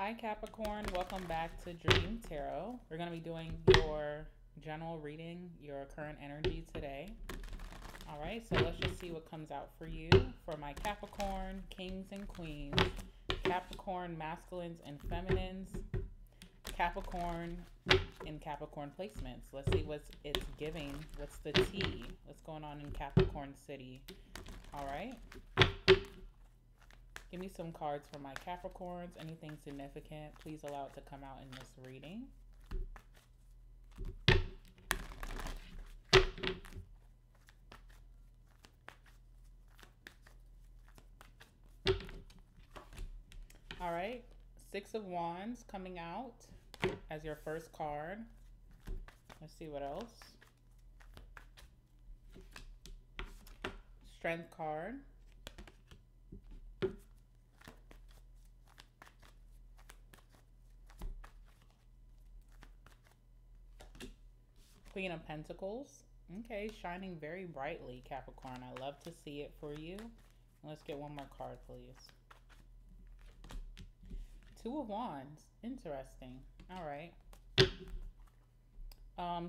Hi Capricorn, welcome back to Dream Tarot. We're going to be doing your general reading, your current energy today. All right, so let's just see what comes out for you for my Capricorn, kings and queens, Capricorn masculines and feminines, Capricorn and Capricorn placements. Let's see what it's giving. What's the tea? What's going on in Capricorn City? All right. Give me some cards for my Capricorns. Anything significant, please allow it to come out in this reading. All right, Six of Wands coming out as your first card. Let's see what else. Strength card. Queen of Pentacles. Okay, shining very brightly, Capricorn. I love to see it for you. Let's get one more card, please. Two of Wands. Interesting. All right.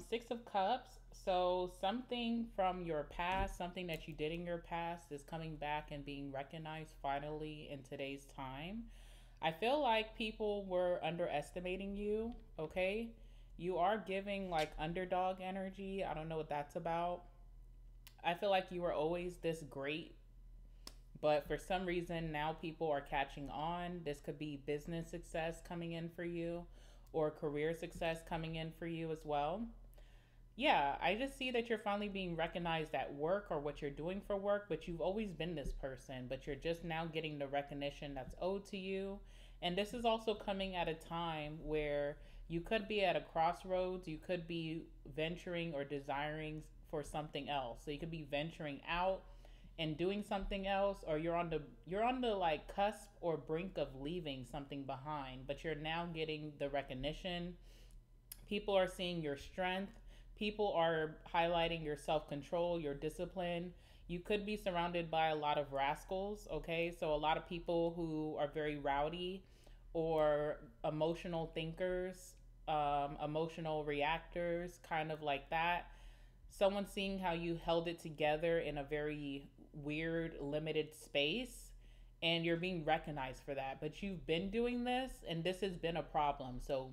Six of Cups. So something from your past, something that you did in your past is coming back and being recognized finally in today's time. I feel like people were underestimating you, okay? You are giving like underdog energy. I don't know what that's about. I feel like you were always this great, but for some reason now people are catching on. This could be business success coming in for you or career success coming in for you as well. Yeah, I just see that you're finally being recognized at work or what you're doing for work, but you've always been this person, but you're just now getting the recognition that's owed to you. And this is also coming at a time where you could be at a crossroads. You could be venturing or desiring for something else. So you could be venturing out and doing something else, or you're on the like cusp or brink of leaving something behind, but you're now getting the recognition. People are seeing your strength. People are highlighting your self-control, your discipline. You could be surrounded by a lot of rascals, okay? So a lot of people who are very rowdy or emotional thinkers, emotional reactors, kind of like that. Someone seeing how you held it together in a very weird, limited space, and you're being recognized for that. But you've been doing this, and this has been a problem. So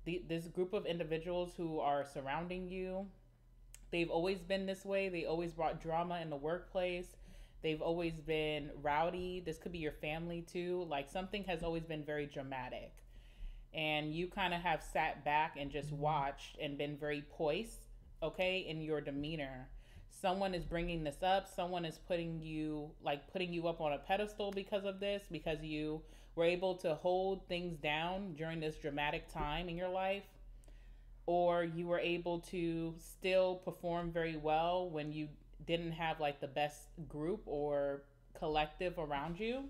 this group of individuals who are surrounding you, they've always been this way. They always brought drama in the workplace. They've always been rowdy. This could be your family too. Like something has always been very dramatic. And you kind of have sat back and just watched and been very poised, okay, in your demeanor. Someone is bringing this up. Someone is putting you up on a pedestal because of this, because you were able to hold things down during this dramatic time in your life, or you were able to still perform very well when you didn't have like the best group or collective around you.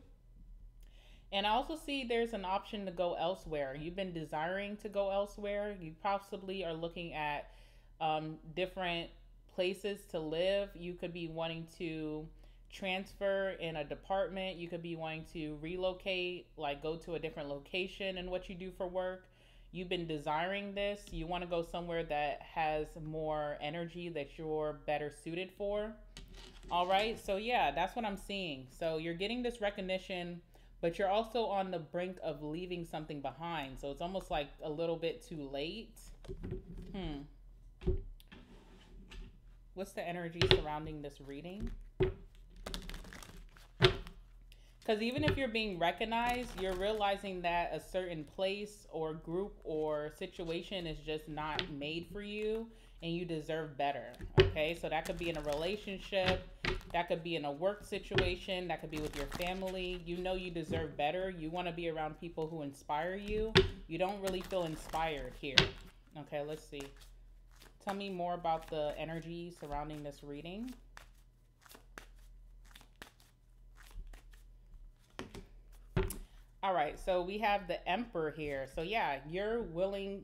And I also see there's an option to go elsewhere. You've been desiring to go elsewhere. You possibly are looking at different places to live. You could be wanting to transfer in a department. You could be wanting to relocate, like go to a different location in what you do for work. You've been desiring this. You want to go somewhere that has more energy that you're better suited for. All right. So yeah, that's what I'm seeing. So you're getting this recognition, but you're also on the brink of leaving something behind. So it's almost like a little bit too late. What's the energy surrounding this reading? Because even if you're being recognized, you're realizing that a certain place or group or situation is just not made for you and you deserve better. Okay, so that could be in a relationship, that could be in a work situation, that could be with your family. You know you deserve better. You want to be around people who inspire you. You don't really feel inspired here. Okay, let's see. Tell me more about the energy surrounding this reading. All right, so we have the Emperor here. So yeah, you're willing,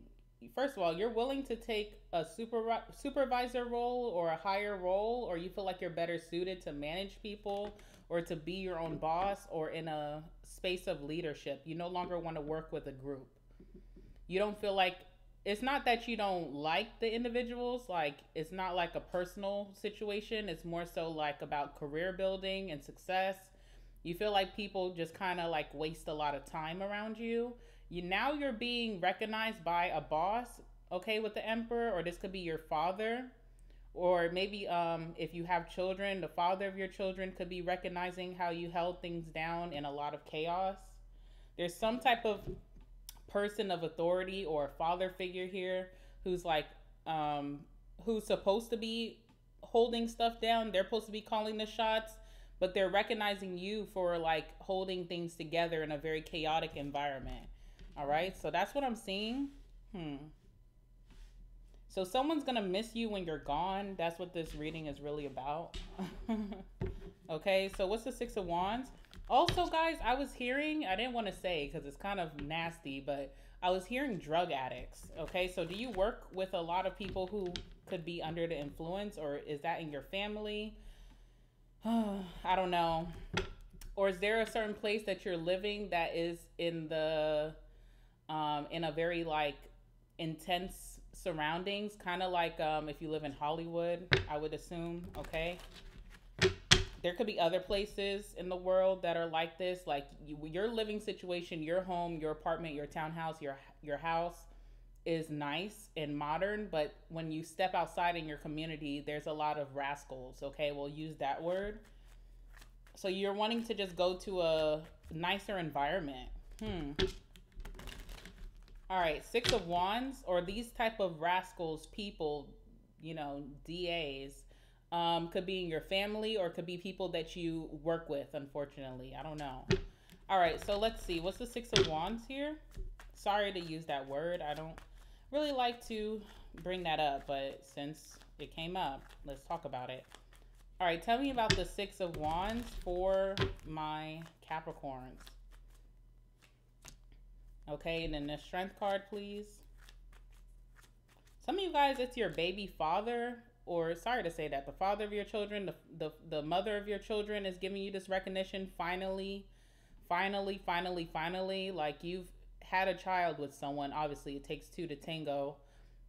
first of all, you're willing to take a supervisor role or a higher role, or you feel like you're better suited to manage people or to be your own boss or in a space of leadership. You no longer want to work with a group. You don't feel like, it's not that you don't like the individuals, like it's not like a personal situation, it's more so like about career building and success. You feel like people just kind of like waste a lot of time around you. You're being recognized by a boss, okay, with the emperor, or this could be your father, or maybe if you have children, the father of your children could be recognizing how you held things down in a lot of chaos. There's some type of person of authority or a father figure here who's like who's supposed to be holding stuff down. They're supposed to be calling the shots, but they're recognizing you for like holding things together in a very chaotic environment. All right, so that's what I'm seeing. So someone's gonna miss you when you're gone. That's what this reading is really about. Okay, so what's the Six of Wands? Also, guys, I was hearing, I didn't want to say because it's kind of nasty, but I was hearing drug addicts. Okay, so do you work with a lot of people who could be under the influence, or is that in your family? I don't know. Or is there a certain place that you're living that is in the in a very like intense surroundings, kind of like if you live in Hollywood, I would assume. Okay, there could be other places in the world that are like this, like your living situation, your home, your apartment, your townhouse, your house is nice and modern, but when you step outside in your community, there's a lot of rascals. Okay, we'll use that word. So you're wanting to just go to a nicer environment. All right, Six of Wands, or these type of rascals, people, DAs, could be in your family or could be people that you work with, unfortunately. I don't know. All right, so let's see. What's the Six of Wands here? Sorry to use that word. I don't really like to bring that up, but since it came up, let's talk about it. All right, tell me about the Six of Wands for my Capricorns. Okay, and then the Strength card, please. Some of you guys, it's your baby father, or sorry to say that, the father of your children, the mother of your children is giving you this recognition. Finally, like you've had a child with someone. Obviously, it takes two to tango,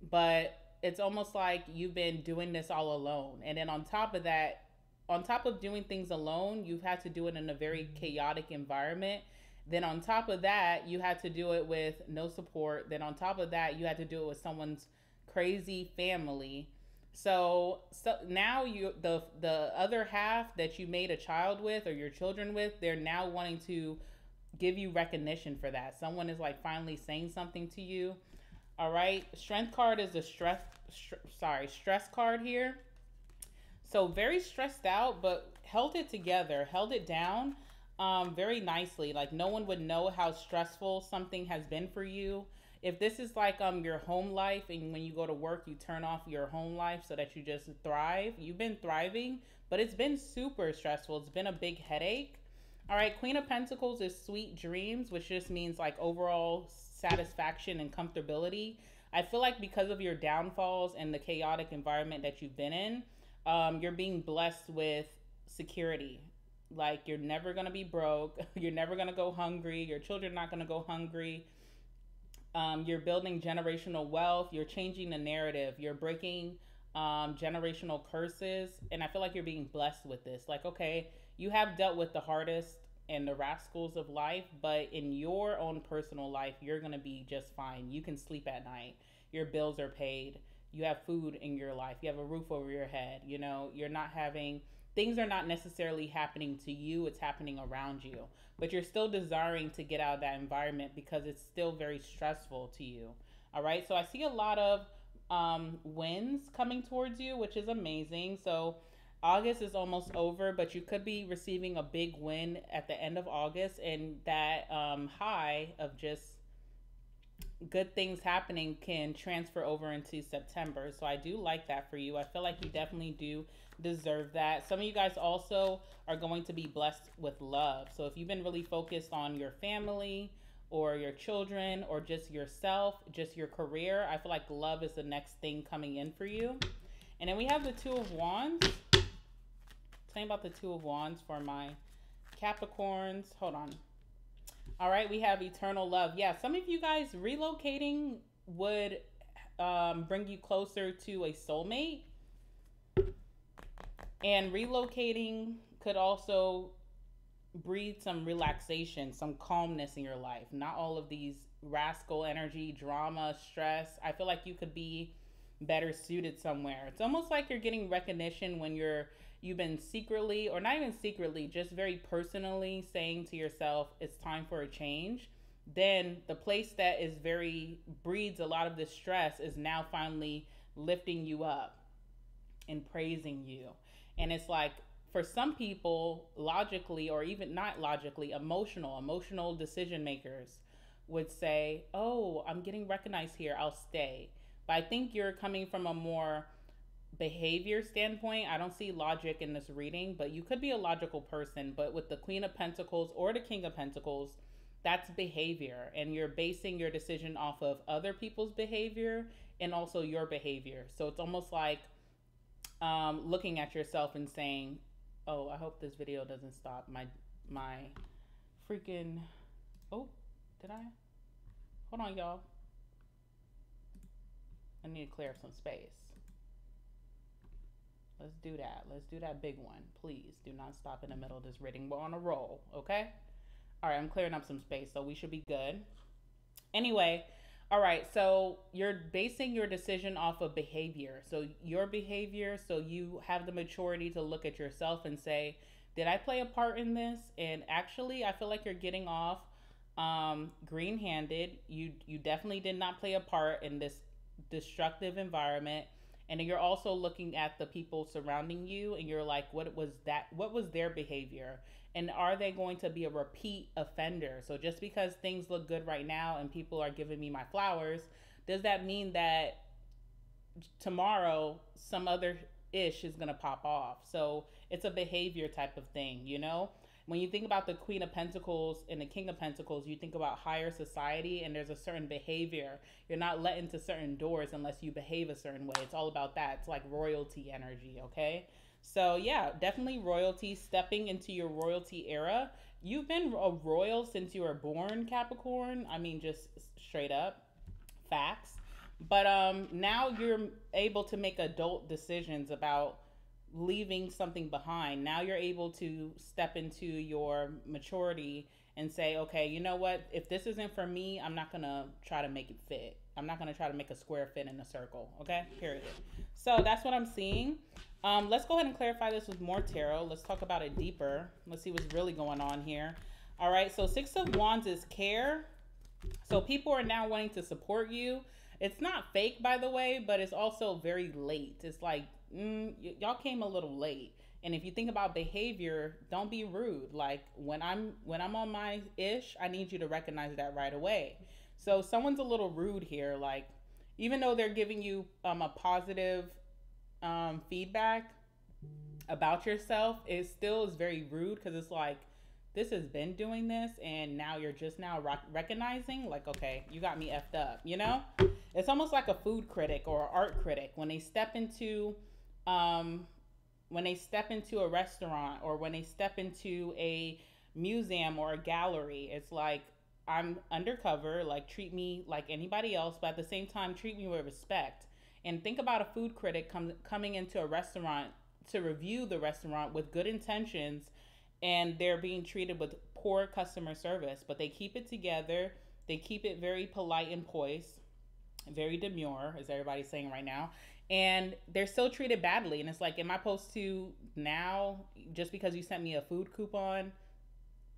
but it's almost like you've been doing this all alone. And then on top of that, on top of doing things alone, you've had to do it in a very chaotic environment. Then on top of that, you had to do it with no support. Then on top of that, you had to do it with someone's crazy family. So now the other half that you made a child with or your children with, they're now wanting to give you recognition for that. Someone is like finally saying something to you. All right. Strength card is a stress card here. So very stressed out, but held it together, held it down very nicely. Like no one would know how stressful something has been for you. If this is like your home life, and when you go to work, you turn off your home life so that you just thrive. You've been thriving, but it's been super stressful. It's been a big headache. All right, Queen of Pentacles is sweet dreams, which just means like overall satisfaction and comfortability. I feel like because of your downfalls and the chaotic environment that you've been in, you're being blessed with security. Like you're never going to be broke. You're never going to go hungry. Your children are not going to go hungry. You're building generational wealth. You're changing the narrative. You're breaking generational curses. And I feel like you're being blessed with this. Like, okay, you have dealt with the hardest and the rascals of life, but in your own personal life, you're going to be just fine. You can sleep at night. Your bills are paid. You have food in your life. You have a roof over your head. You're not having, things are not necessarily happening to you. It's happening around you. But you're still desiring to get out of that environment because it's still very stressful to you. All right. So I see a lot of wins coming towards you, which is amazing. So August is almost over, but you could be receiving a big win at the end of August, and that high of just good things happening can transfer over into September. So I do like that for you. I feel like you definitely do deserve that. Some of you guys also are going to be blessed with love. So if you've been really focused on your family or your children or just yourself, just your career, I feel like love is the next thing coming in for you. And then we have the Two of Wands. Tell me about the Two of Wands for my Capricorns. Hold on. All right, we have eternal love. Yeah, some of you guys relocating would bring you closer to a soulmate, and relocating could also breathe some relaxation, some calmness in your life. Not all of these rascal energy, drama, stress. I feel like you could be better suited somewhere. It's almost like you're getting recognition when you've been secretly, or not even secretly, just very personally saying to yourself, it's time for a change. Then the place that is very breeds a lot of this stress is now finally lifting you up and praising you. And it's like, for some people, logically, or even not logically, emotional decision makers would say, oh, I'm getting recognized here, I'll stay. But I think you're coming from a more behavior standpoint. I don't see logic in this reading, but you could be a logical person. But with the Queen of Pentacles or the King of Pentacles, that's behavior. And you're basing your decision off of other people's behavior and also your behavior. So it's almost like looking at yourself and saying, oh, I hope this video doesn't stop. My freaking, oh, did I? Hold on, y'all. I need to clear up some space. Let's do that. Let's do that big one. Please do not stop in the middle of this reading. We're on a roll, okay? All right, I'm clearing up some space, so we should be good. Anyway, all right, so you're basing your decision off of behavior. So your behavior, so you have the maturity to look at yourself and say, did I play a part in this? And actually, I feel like you're getting off green-handed. You definitely did not play a part in this destructive environment. And then you're also looking at the people surrounding you and you're like, what was their behavior? And are they going to be a repeat offender? So just because things look good right now and people are giving me my flowers, does that mean that tomorrow some other ish is going to pop off? So it's a behavior type of thing, you know? When you think about the Queen of Pentacles and the King of Pentacles, you think about higher society and there's a certain behavior. You're not let into certain doors unless you behave a certain way. It's all about that. It's like royalty energy, okay? So yeah, definitely royalty, stepping into your royalty era. You've been a royal since you were born, Capricorn. I mean, just straight up facts. But now you're able to make adult decisions about leaving something behind. Now you're able to step into your maturity and say, okay, you know what? If this isn't for me, I'm not going to try to make it fit. I'm not going to try to make a square fit in a circle. Okay, period. So that's what I'm seeing. Let's go ahead and clarify this with more tarot. Let's talk about it deeper. Let's see what's really going on here. All right, so Six of Wands is care. So people are now wanting to support you. It's not fake, by the way, but it's also very late. It's like, y'all came a little late. And if you think about behavior, don't be rude. Like when I'm on my ish, I need you to recognize that right away. So someone's a little rude here. Like even though they're giving you a positive feedback about yourself, it still is very rude because it's like, this has been doing this and now you're just now recognizing, like, okay, you got me effed up, you know? It's almost like a food critic or art critic when they step into a restaurant or when they step into a museum or a gallery. It's like, I'm undercover, like treat me like anybody else, but at the same time treat me with respect. And think about a food critic coming into a restaurant to review the restaurant with good intentions, and they're being treated with poor customer service, but they keep it together. They keep it very polite and poised, very demure, as everybody's saying right now. And they're still treated badly. And it's like, am I supposed to now, just because you sent me a food coupon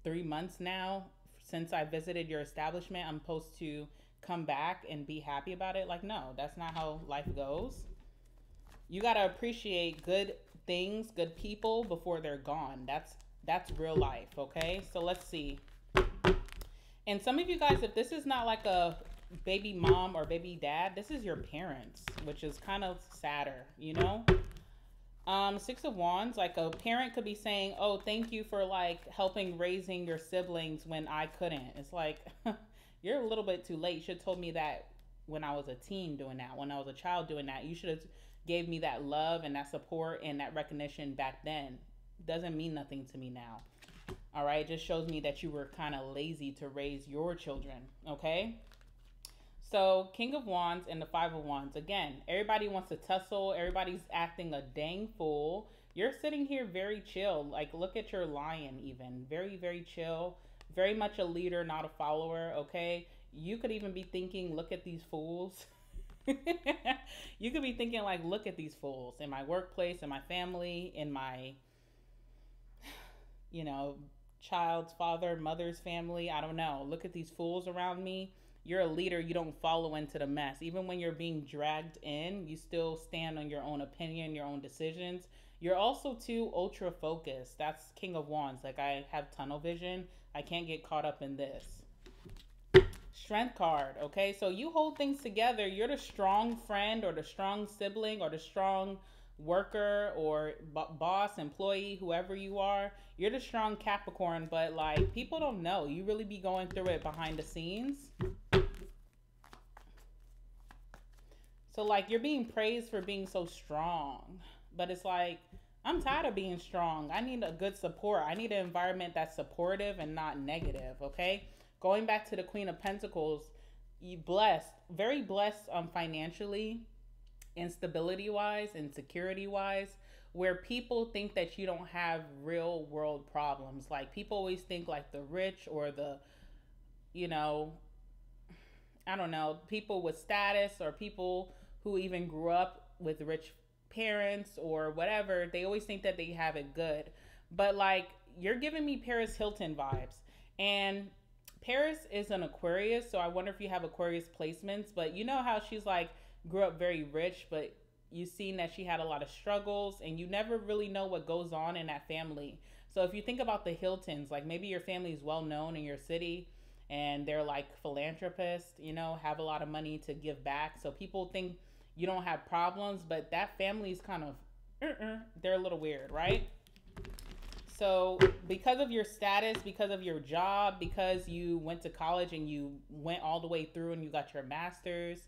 3 months now, since I visited your establishment, I'm supposed to come back and be happy about it? Like, no, that's not how life goes. You got to appreciate good things, good people before they're gone. That's real life, okay? So let's see. And some of you guys, if this is not like a baby mom or baby dad, this is your parents, which is kind of sadder, you know? Six of Wands, like a parent could be saying, oh, thank you for like helping raising your siblings when I couldn't. It's like, you're a little bit too late. You should have told me that when I was a teen doing that, when I was a child doing that. You should have gave me that love and that support and that recognition back then. Doesn't mean nothing to me now. All right, it just shows me that you were kind of lazy to raise your children. Okay. So, King of Wands and the Five of Wands. Again, everybody wants to tussle. Everybody's acting a dang fool. You're sitting here very chill. Like, look at your lion, even. Very, very chill. Very much a leader, not a follower, okay? You could even be thinking, look at these fools. You could be thinking, like, look at these fools in my workplace, in my family, in my, you know, child's father, mother's family. I don't know. Look at these fools around me. You're a leader. You don't follow into the mess. Even when you're being dragged in, you still stand on your own opinion, your own decisions. You're also too ultra focused. That's King of Wands. Like, I have tunnel vision. I can't get caught up in this. Strength card. Okay, so you hold things together. You're the strong friend or the strong sibling or the strong worker or boss, employee, whoever you are. You're the strong Capricorn, but like people don't know. You really be going through it behind the scenes. So like you're being praised for being so strong, but it's like I'm tired of being strong. I need a good support. I need an environment that's supportive and not negative, okay? Going back to the Queen of Pentacles, you blessed, very blessed financially and stability wise and security wise, where people think that you don't have real world problems. Like people always think like the rich or the, you know, I don't know, people with status or people who even grew up with rich parents or whatever, they always think that they have it good. But like you're giving me Paris Hilton vibes. And Paris is an Aquarius, so I wonder if you have Aquarius placements. But you know how she's like grew up very rich, but you've seen that she had a lot of struggles, and you never really know what goes on in that family. So if you think about the Hiltons, like maybe your family is well known in your city, and they're like philanthropists, you know, have a lot of money to give back. So people think you don't have problems, but that family is kind of, they're a little weird, right? So because of your status, because of your job, because you went to college and you went all the way through and you got your master's,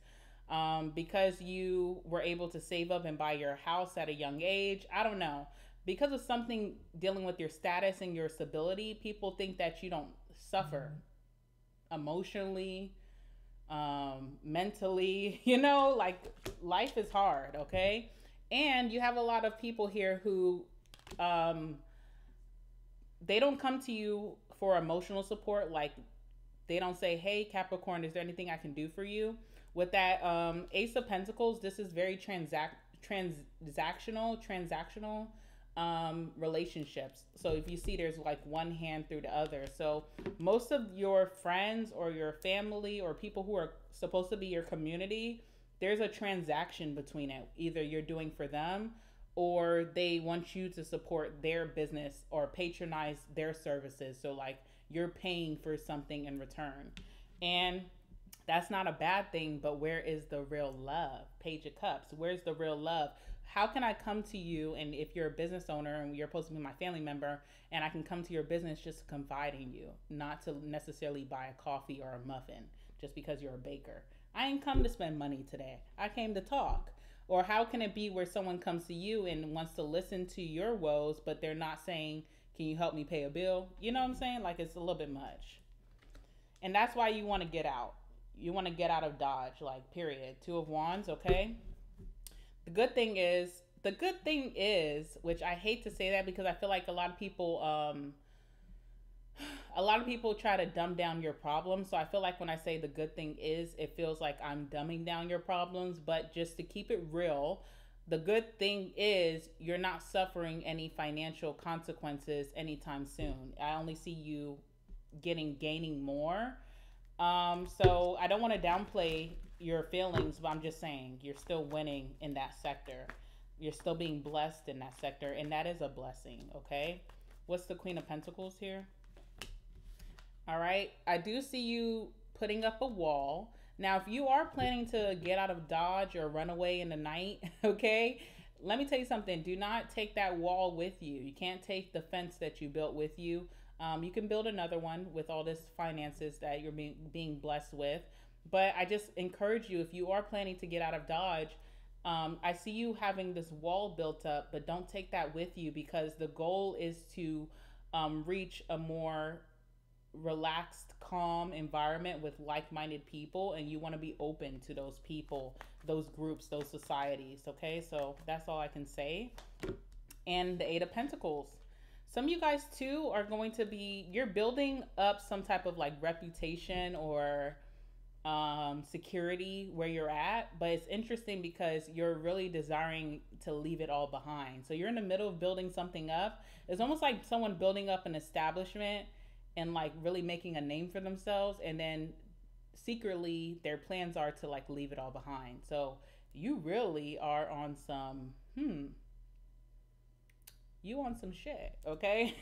because you were able to save up and buy your house at a young age, I don't know. Because of something dealing with your status and your stability, people think that you don't suffer emotionally, mentally, you know, like life is hard, okay? And you have a lot of people here who they don't come to you for emotional support. Like they don't say, hey Capricorn, is there anything I can do for you? With that Ace of Pentacles, this is very transactional relationships. So if you see, there's like one hand through the other. So most of your friends or your family or people who are supposed to be your community, there's a transaction between it. Either you're doing for them or they want you to support their business or patronize their services. So like you're paying for something in return. And that's not a bad thing, but where is the real love? Page of Cups. Where's the real love? How can I come to you, and if you're a business owner and you're supposed to be my family member, and I can come to your business just to confide in you, not to necessarily buy a coffee or a muffin just because you're a baker. I ain't come to spend money today. I came to talk. Or how can it be where someone comes to you and wants to listen to your woes, but they're not saying, can you help me pay a bill? You know what I'm saying? Like it's a little bit much. And that's why you want to get out. You want to get out of Dodge, like period. Two of Wands, okay? The good thing is, which I hate to say that because I feel like a lot of people try to dumb down your problems. So I feel like when I say the good thing is, it feels like I'm dumbing down your problems. But just to keep it real, the good thing is you're not suffering any financial consequences anytime soon. I only see you gaining more. So I don't want to downplay your feelings, but I'm just saying you're still winning in that sector. You're still being blessed in that sector, and that is a blessing, okay? What's the Queen of Pentacles here? All right, I do see you putting up a wall. Now, if you are planning to get out of Dodge or run away in the night, okay, let me tell you something. Do not take that wall with you. You can't take the fence that you built with you. You can build another one with all this finances that you're being blessed with. But I just encourage you, if you are planning to get out of Dodge, I see you having this wall built up, but don't take that with you because the goal is to reach a more relaxed, calm environment with like-minded people, and you want to be open to those people, those groups, those societies. Okay, so that's all I can say. And the Eight of Pentacles. Some of you guys too are going to be, you're building up some type of like reputation or security where you're at, but it's interesting because you're really desiring to leave it all behind. So you're in the middle of building something up. It's almost like someone building up an establishment and like really making a name for themselves, and then secretly their plans are to like leave it all behind. So you really are on some you on some shit, okay?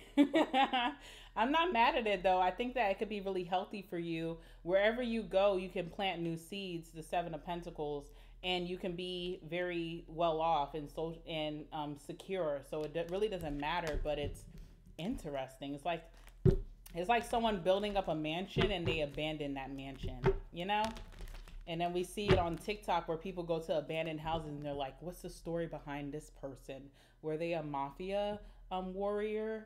I'm not mad at it though. I think that it could be really healthy for you. Wherever you go, you can plant new seeds, the Seven of Pentacles, and you can be very well off and so and secure. So it really doesn't matter, but it's interesting. It's like someone building up a mansion and they abandon that mansion, you know? And then we see it on TikTok where people go to abandoned houses and they're like, what's the story behind this person? Were they a mafia warrior?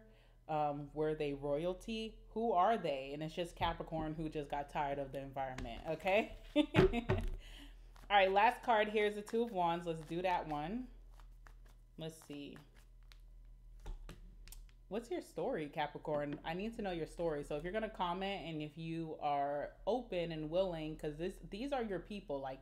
Were they royalty? Who are they? And it's just Capricorn who just got tired of the environment, okay? All right, last card here is the Two of Wands. Let's do that one. Let's see. What's your story, Capricorn? I need to know your story. So if you're going to comment and if you are open and willing, because these are your people. Like,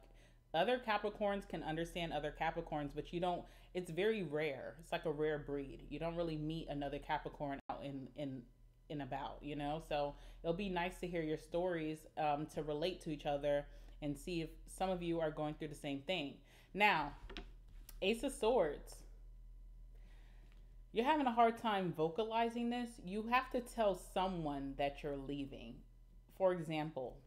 other Capricorns can understand other Capricorns, but you don't, it's very rare. It's like a rare breed. You don't really meet another Capricorn out in about, you know? So it'll be nice to hear your stories, to relate to each other and see if some of you are going through the same thing. Now, Ace of Swords. You're having a hard time vocalizing this. You have to tell someone that you're leaving. For example,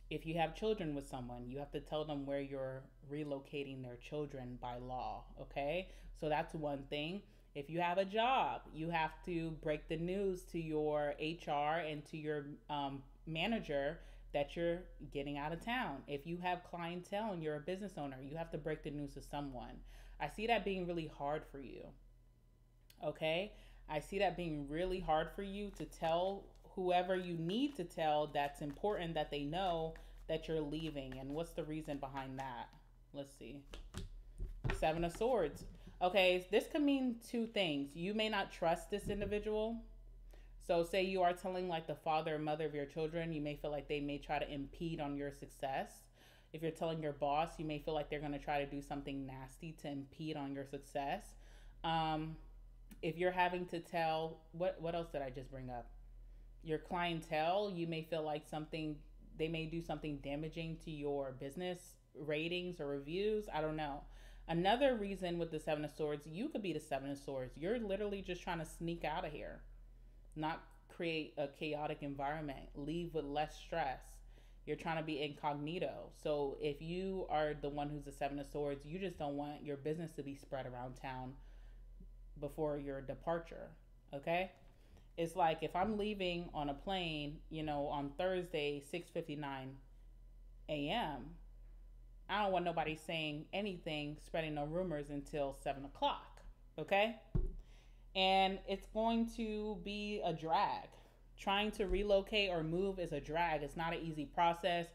if you have children with someone, you have to tell them where you're relocating their children by law, okay? So that's one thing. If you have a job, you have to break the news to your HR and to your manager that you're getting out of town. If you have clientele and you're a business owner, you have to break the news to someone. I see that being really hard for you, okay? I see that being really hard for you to tell whoever you need to tell that's important that they know that you're leaving. And what's the reason behind that? Let's see. Seven of Swords. Okay, this could mean two things. You may not trust this individual. So say you are telling like the father or mother of your children, you may feel like they may try to impede on your success. If you're telling your boss, you may feel like they're going to try to do something nasty to impede on your success. If you're having to tell, what else did I just bring up? Your clientele, you may feel like they may do something damaging to your business ratings or reviews. I don't know. Another reason with the Seven of Swords, you could be the Seven of Swords. You're literally just trying to sneak out of here, not create a chaotic environment, leave with less stress. You're trying to be incognito. So if you are the one who's the Seven of Swords, you just don't want your business to be spread around town before your departure, okay? It's like if I'm leaving on a plane, you know, on Thursday, 6:59 a.m., I don't want nobody saying anything, spreading no rumors until 7 o'clock, okay? And it's going to be a drag. Trying to relocate or move is a drag. It's not an easy process.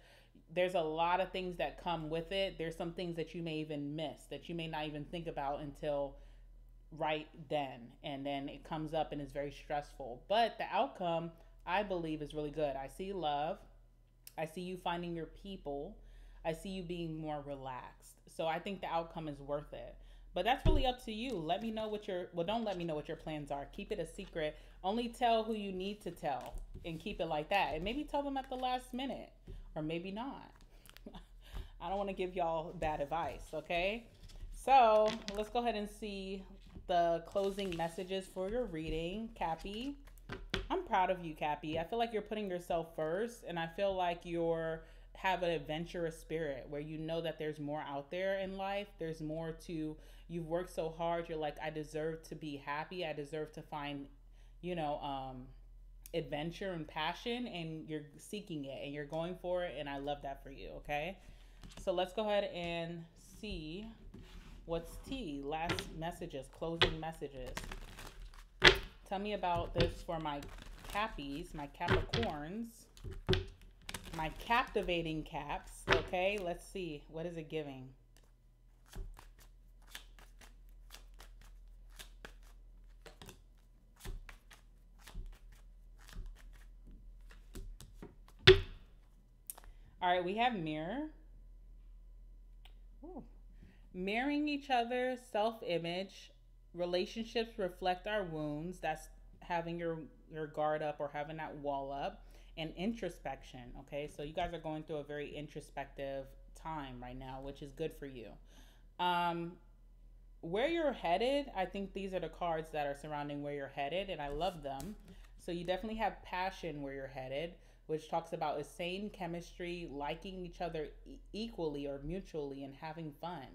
There's a lot of things that come with it. There's some things that you may even miss, that you may not even think about until right then. And then it comes up and it's very stressful. But the outcome, I believe, is really good. I see love. I see you finding your people. I see you being more relaxed. So I think the outcome is worth it. But that's really up to you. Let me know what don't let me know what your plans are. Keep it a secret. Only tell who you need to tell and keep it like that. And maybe tell them at the last minute, or maybe not. I don't want to give y'all bad advice, okay? So let's go ahead and see the closing messages for your reading, Cappy. I'm proud of you, Cappy. I feel like you're putting yourself first, and I feel like have an adventurous spirit where you know that there's more out there in life. There's more to, you've worked so hard. You're like, I deserve to be happy. I deserve to find, adventure and passion, and you're seeking it and you're going for it. And I love that for you. Okay. So let's go ahead and see what's tea. Last messages, closing messages. tell me about this for my Cappies, my Capricorns, my captivating caps. Okay, let's see. What is it giving? All right, we have mirror. Ooh. Mirroring each other, self-image, relationships reflect our wounds. That's having your guard up or having that wall up, and introspection. Okay, so you guys are going through a very introspective time right now, which is good for you. Um, where you're headed, I think these are the cards that are surrounding where you're headed, and I love them. So you definitely have passion where you're headed, which talks about a sane chemistry, liking each other equally or mutually, and having fun.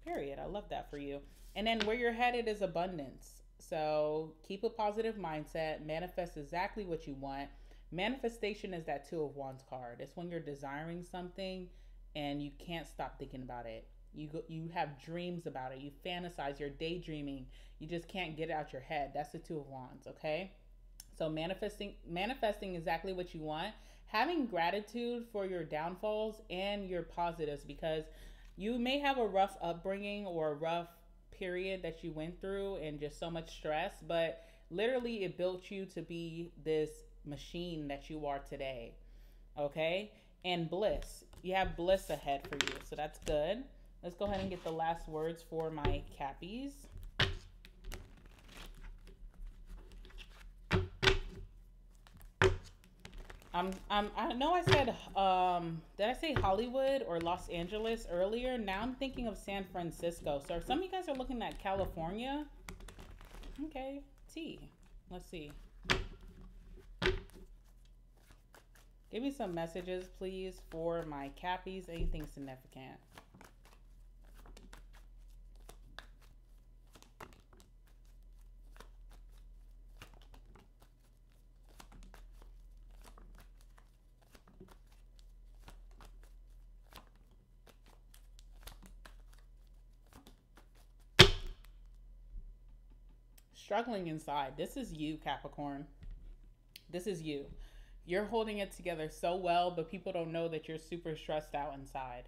Period. I love that for you. And then where you're headed is abundance. So keep a positive mindset, manifest exactly what you want. Manifestation is that Two of Wands card. It's when you're desiring something and you can't stop thinking about it. You have dreams about it. You fantasize, you're daydreaming. You just can't get it out your head. That's the Two of Wands, okay? So manifesting exactly what you want. Having gratitude for your downfalls and your positives, because you may have a rough upbringing or a rough period that you went through and just so much stress, but literally it built you to be this machine that you are today. Okay? And bliss. You have bliss ahead for you. So that's good. Let's go ahead and get the last words for my Cappies. I know I said, did I say Hollywood or Los Angeles earlier? Now I'm thinking of San Francisco. So some of you guys are looking at California. Okay, T. Let's see. Give me some messages, please, for my Cappies. Anything significant? Struggling inside. This is you, Capricorn. This is you. You're holding it together so well, but people don't know that you're super stressed out inside.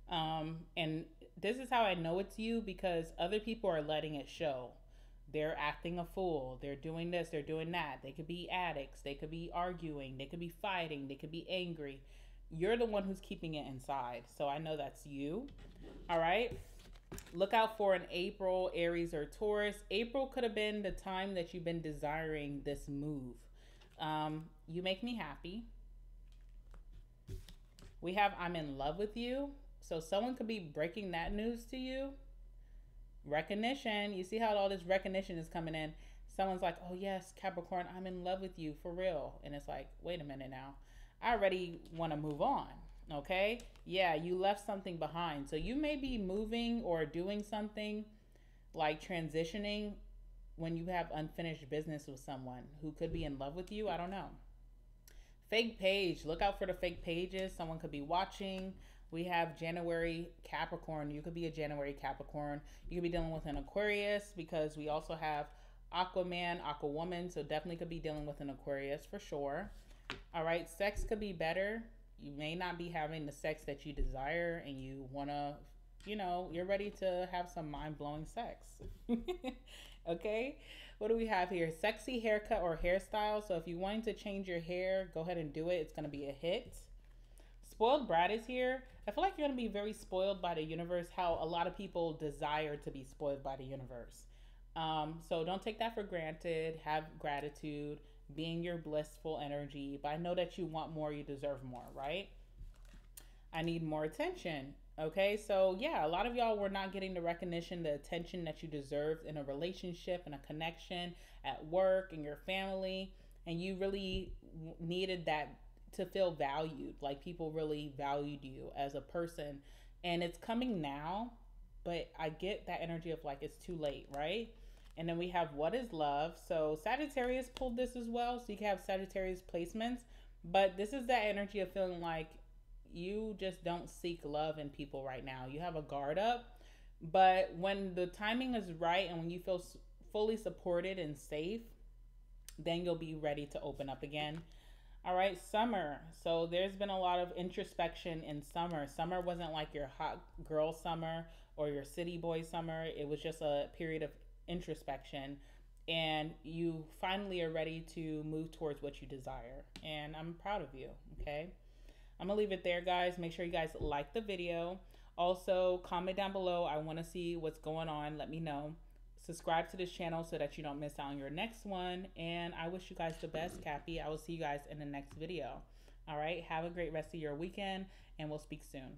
And this is how I know it's you, because other people are letting it show. They're acting a fool. They're doing this, they're doing that. They could be addicts. They could be arguing. They could be fighting. They could be angry. You're the one who's keeping it inside. So I know that's you. All right. Look out for an April, Aries, or Taurus. April could have been the time that you've been desiring this move. You make me happy. We have I'm in love with you. So someone could be breaking that news to you. Recognition. You see how all this recognition is coming in. Someone's like, oh yes, Capricorn, I'm in love with you for real. And it's like, wait a minute now. I already want to move on. Okay? Yeah, you left something behind. So you may be moving or doing something like transitioning when you have unfinished business with someone who could be in love with you. I don't know. Fake page. Look out for the fake pages. Someone could be watching. We have January Capricorn. You could be a January Capricorn. You could be dealing with an Aquarius, because we also have Aquaman, Aquawoman. So definitely could be dealing with an Aquarius for sure. All right. Sex could be better. You may not be having the sex that you desire, and you want to, you're ready to have some mind-blowing sex. Okay? What do we have here? Sexy haircut or hairstyle. So if you're wanting to change your hair, go ahead and do it. It's going to be a hit. Spoiled brat is here. I feel like you're going to be very spoiled by the universe, how a lot of people desire to be spoiled by the universe. So don't take that for granted. Have gratitude, being your blissful energy. But I know that you want more, you deserve more, right? I need more attention. Okay, so yeah, a lot of y'all were not getting the recognition, the attention that you deserved in a relationship, in a connection, at work, in your family, and you really needed that to feel valued. Like people really valued you as a person, and it's coming now, but I get that energy of like it's too late, right? And then we have what is love. So Sagittarius pulled this as well, so you can have Sagittarius placements, but this is that energy of feeling like you just don't seek love in people right now. You have a guard up, but when the timing is right and when you feel fully supported and safe, then you'll be ready to open up again. All right, summer. So there's been a lot of introspection in summer. Summer wasn't like your hot girl summer or your city boy summer. It was just a period of introspection. And you finally are ready to move towards what you desire. And I'm proud of you, okay? I'm going to leave it there, guys. Make sure you guys like the video. Also, comment down below. I want to see what's going on. Let me know. Subscribe to this channel so that you don't miss out on your next one. And I wish you guys the best, Cappy. I will see you guys in the next video. All right. Have a great rest of your weekend, and we'll speak soon.